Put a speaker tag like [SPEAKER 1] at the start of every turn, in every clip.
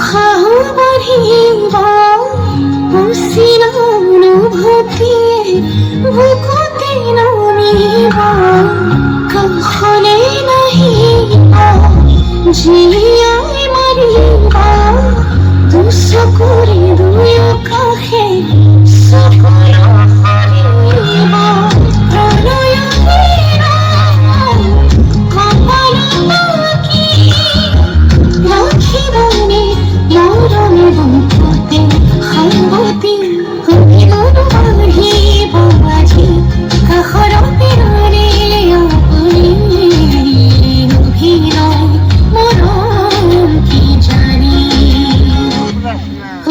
[SPEAKER 1] উৎসাহ বাঢ়িব অচিন অনুভূতিয়ে বুকুতে নামিব কাষলে নাহিব জীয়াই মাৰিব দুচকুৰে দুয়ো কাষে চকুলো সৰিব প্ৰণয়ৰ কপালত কি ৰাখিবনে মৰমে বুকুতে সাৱটি অভিমান বাঢ়িব আজি কাষৰ পেৰৰে আপুনি অভিনয় মৰম কি জানি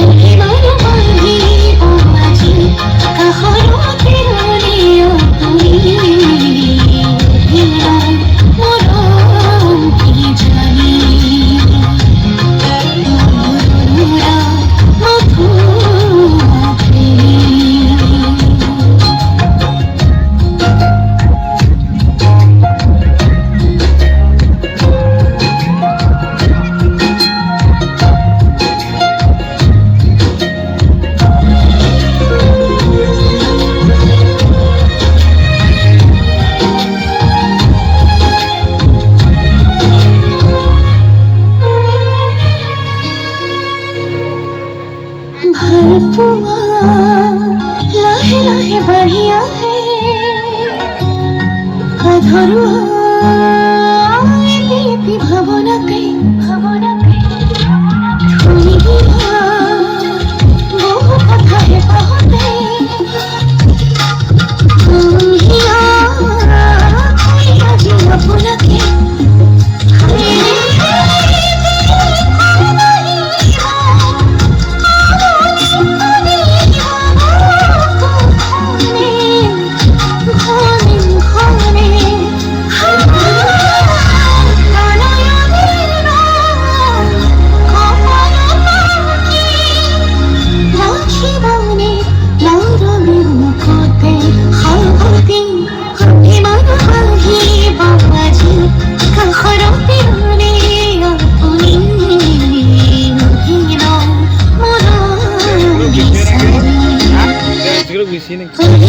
[SPEAKER 1] অভিমান বাঢ়িব আজি কাষৰ পেৰৰে আপুনি অভিনয় মৰম কি জানি ভালপোৱা লাহে লাহে বাঢ়ি আহে আধৰুৱা এটি ভাৱনাতে ধৰি গিলা বহু কথাহে পাহতে হিয়া আজি আপোনাকে
[SPEAKER 2] Sini.